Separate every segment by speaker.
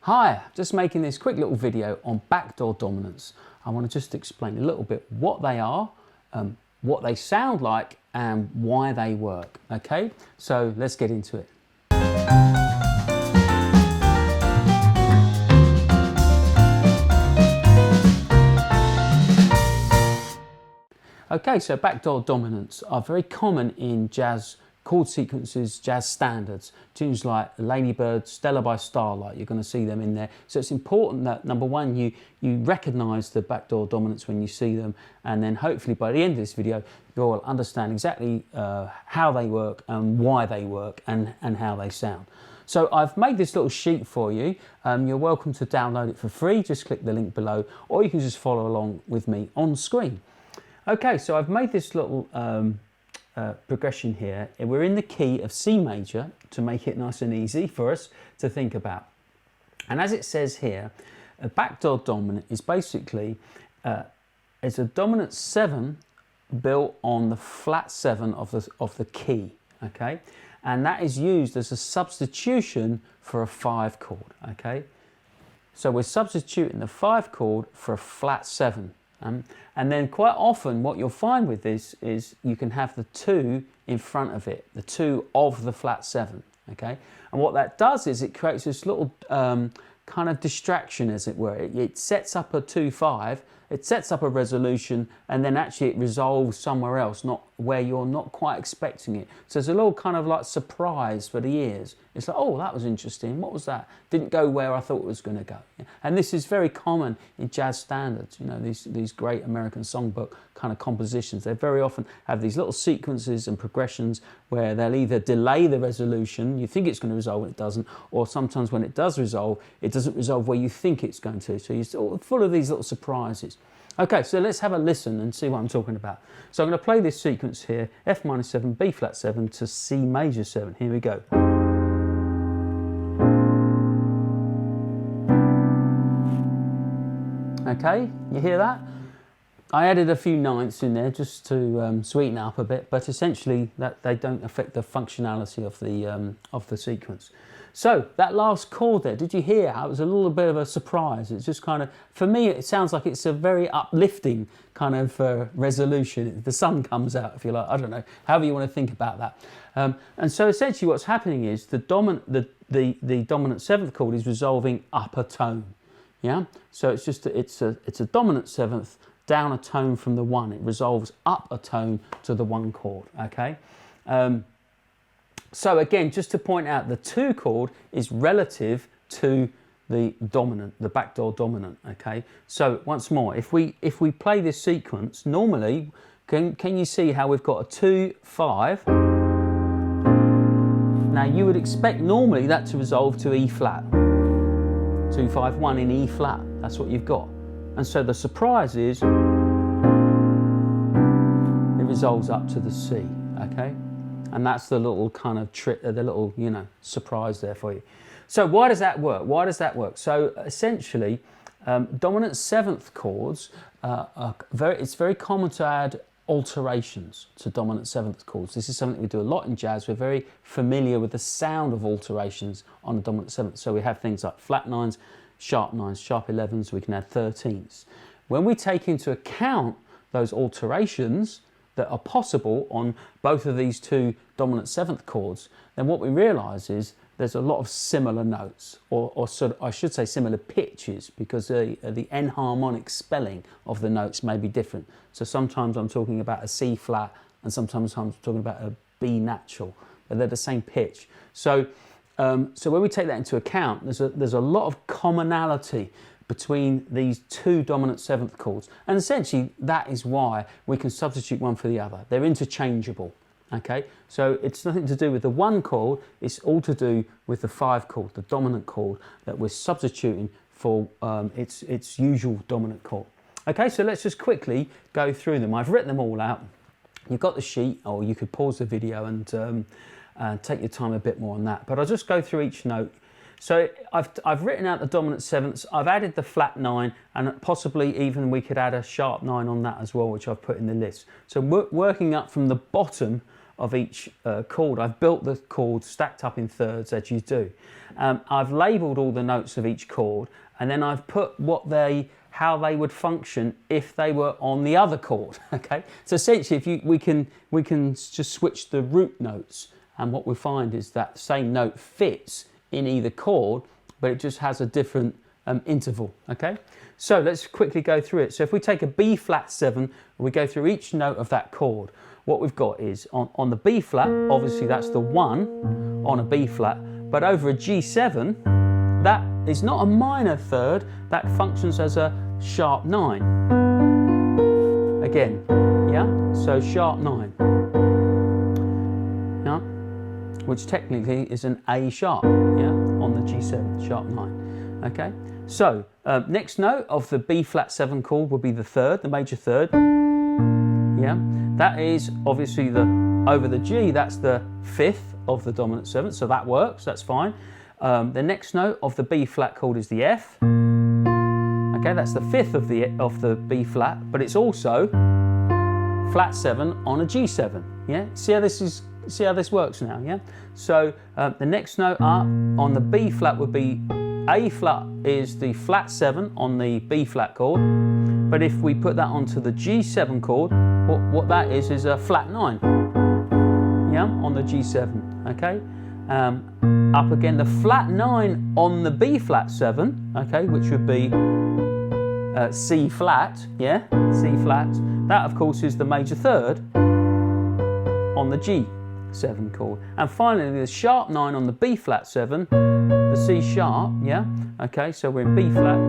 Speaker 1: Hi, just making this quick little video on backdoor dominants. I want to just explain a little bit what they are, what they sound like and why they work. Okay, so let's get into it. Okay, so backdoor dominants are very common in jazz chord sequences, jazz standards, tunes like Ladybird, Stella by Starlight. You're going to see them in there. So it's important that, number one, you recognise the backdoor dominants when you see them, and then hopefully by the end of this video you'll understand exactly how they work and why they work and how they sound. So I've made this little sheet for you. You're welcome to download it for free. Just click the link below, or you can just follow along with me on screen. Okay, so I've made this little progression here. We're in the key of C major to make it nice and easy for us to think about. And as it says here, a backdoor dominant is basically it's a dominant 7 built on the flat 7 of the key. Okay, and that is used as a substitution for a 5 chord. Okay, so we're substituting the 5 chord for a flat 7. And then quite often what you'll find with this is you can have the 2 in front of it, the 2 of the flat 7, okay? And what that does is it creates this little kind of distraction, as it were. It sets up a 2-5, it sets up a resolution, and then actually it resolves somewhere else, not where you're not quite expecting it. So it's a little kind of like surprise for the ears. It's like, oh, that was interesting. What was that? Didn't go where I thought it was going to go. And this is very common in jazz standards. You know, these great American songbook kind of compositions. They very often have these little sequences and progressions where they'll either delay the resolution, you think it's going to resolve and it doesn't, or sometimes when it does resolve, it doesn't resolve where you think it's going to. So you're full of these little surprises. Okay, so let's have a listen and see what I'm talking about. So I'm going to play this sequence here, F minor 7, B flat 7 to C major 7. Here we go. Okay, you hear that? I added a few ninths in there just to sweeten it up a bit, but essentially that they don't affect the functionality of the sequence. So that last chord there, did you hear how it was a little bit of a surprise? It's just kind of, for me, it sounds like it's a very uplifting kind of resolution. The sun comes out, if you like, I don't know, however you want to think about that. And so essentially what's happening is the dominant 7th chord is resolving up a tone. Yeah, so it's just it's a dominant 7th down a tone from the 1. It resolves up a tone to the 1 chord. Okay. So again, just to point out, the 2 chord is relative to the dominant, the backdoor dominant. Okay. So once more, if we play this sequence normally, can you see how we've got a 2-5? Now you would expect normally that to resolve to E flat. 2-5-1 in E flat, that's what you've got. And so the surprise is it resolves up to the C, okay? And that's the little kind of trick, the little, you know, surprise there for you. So why does that work? Why does that work? So essentially, dominant 7th chords, it's very common to add alterations to dominant 7th chords. This is something we do a lot in jazz. We're very familiar with the sound of alterations on a dominant 7th. So we have things like flat 9s, sharp 9s, sharp 11s, we can add 13s. When we take into account those alterations that are possible on both of these 2 dominant 7th chords, then what we realise is there's a lot of similar notes, or sort of, I should say similar pitches, because the enharmonic spelling of the notes may be different. So sometimes I'm talking about a C flat and sometimes I'm talking about a B natural, but they're the same pitch. So so when we take that into account, there's a lot of commonality between these 2 dominant 7th chords, and essentially that is why we can substitute one for the other. They're interchangeable. Okay, so it's nothing to do with the 1 chord, it's all to do with the 5 chord, the dominant chord that we're substituting for its usual dominant chord. Okay, so let's just quickly go through them. I've written them all out. You've got the sheet, or you could pause the video and take your time a bit more on that. But I'll just go through each note. So I've written out the dominant 7ths, I've added the flat 9, and possibly even we could add a sharp 9 on that as well, which I've put in the list. So working up from the bottom of each chord. I've built the chords stacked up in thirds as you do. I've labelled all the notes of each chord, and then I've put how they would function if they were on the other chord. Okay, so essentially, we can just switch the root notes, and what we find is that the same note fits in either chord, but it just has a different interval. Okay, so let's quickly go through it. So if we take a B flat 7, we go through each note of that chord. What we've got is on the B flat, obviously that's the 1 on a B flat, but over a G7, that is not a minor third, that functions as a sharp 9. Again, yeah, so sharp 9. Yeah, which technically is an A sharp, yeah, on the G7, sharp 9. Okay, so next note of the B flat 7 chord will be the third, the major third. Yeah, that is obviously over the G, that's the 5th of the dominant 7th, so that works, that's fine. The next note of the B flat chord is the F. Okay, that's the 5th of the B flat, but it's also flat 7 on a G7. Yeah, see how this works now. Yeah, so the next note up on the B flat would be A flat is the flat 7 on the B flat chord, but if we put that onto the G7 chord, what that is a flat 9. Yeah, on the G7. Okay. Up again, the flat 9 on the B flat 7, okay, which would be C flat, yeah, C flat. That, of course, is the major third on the G7 chord. And finally, the sharp 9 on the B flat 7, the C sharp, yeah, okay, so we're in B flat,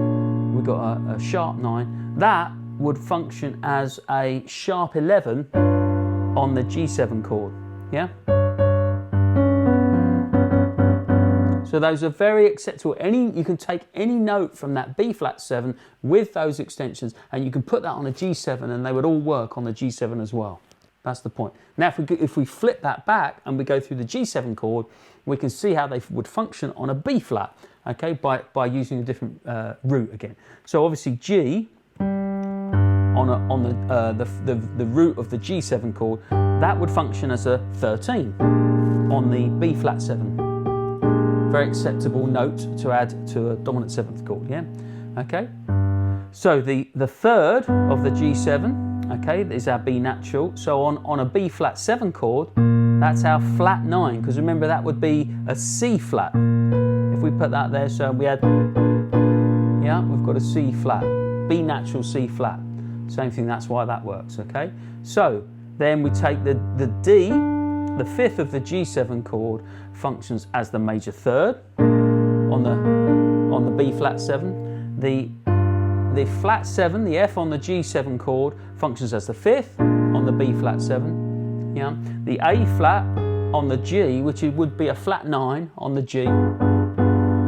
Speaker 1: we've got a sharp 9. That would function as a sharp 11 on the G7 chord, yeah. So those are very acceptable. You can take any note from that B flat 7 with those extensions, and you can put that on a G7, and they would all work on the G7 as well. That's the point. Now, if we flip that back and we go through the G7 chord, we can see how they would function on a B flat, okay, by using a different root again. So obviously G on the root of the G7 chord, that would function as a 13 on the B flat 7. Very acceptable note to add to a dominant 7th chord, yeah? Okay, so the third of the G7, okay, is our B natural. So on a B flat 7 chord, that's our flat 9, because remember that would be a C flat. If we put that there, so we had, yeah, we've got a C flat, B natural C flat. Same thing, that's why that works, okay? So then we take the D, the 5th of the G7 chord functions as the major third on the B flat 7. The flat 7, the F on the G7 chord functions as the 5th on the B flat 7. Yeah. The A flat on the G, which would be a flat 9 on the G,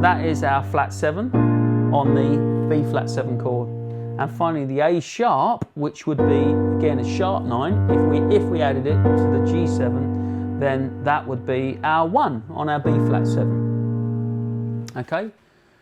Speaker 1: that is our flat 7 on the B flat 7 chord. And finally the A sharp, which would be again a sharp 9 if we added it to the G7, then that would be our 1 on our B flat 7. Okay,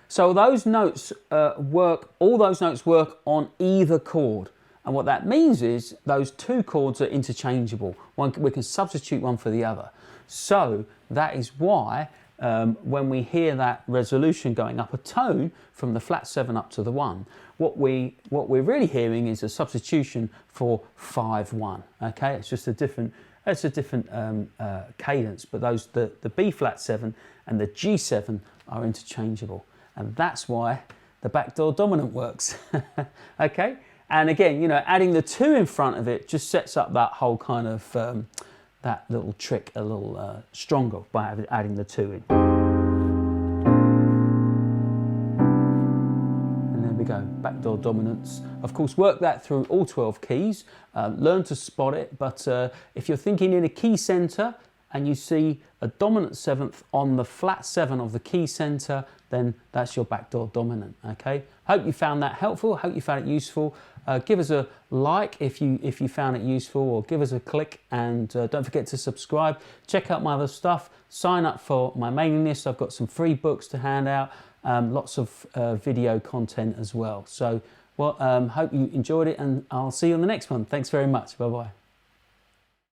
Speaker 1: so those notes all those notes work on either chord, and what that means is those two chords are interchangeable. We can substitute one for the other. So that is why when we hear that resolution going up a tone from the flat 7 up to the 1, what we're really hearing is a substitution for 5-1. Okay, it's just a different cadence, but the B flat 7 and the G7 are interchangeable, and that's why the backdoor dominant works. Okay, and again, you know, adding the 2 in front of it just sets up that whole kind of that little trick a little stronger by adding the 2 in. Go, backdoor dominance. Of course, work that through all 12 keys, learn to spot it, but if you're thinking in a key center and you see a dominant 7th on the flat 7 of the key center, then that's your backdoor dominant. Okay, hope you found that helpful, hope you found it useful. Give us a like if you found it useful, or give us a click, and don't forget to subscribe. Check out my other stuff, sign up for my mailing list. I've got some free books to hand out. Lots of video content as well. So, well, hope you enjoyed it, and I'll see you on the next one. Thanks very much. Bye-bye.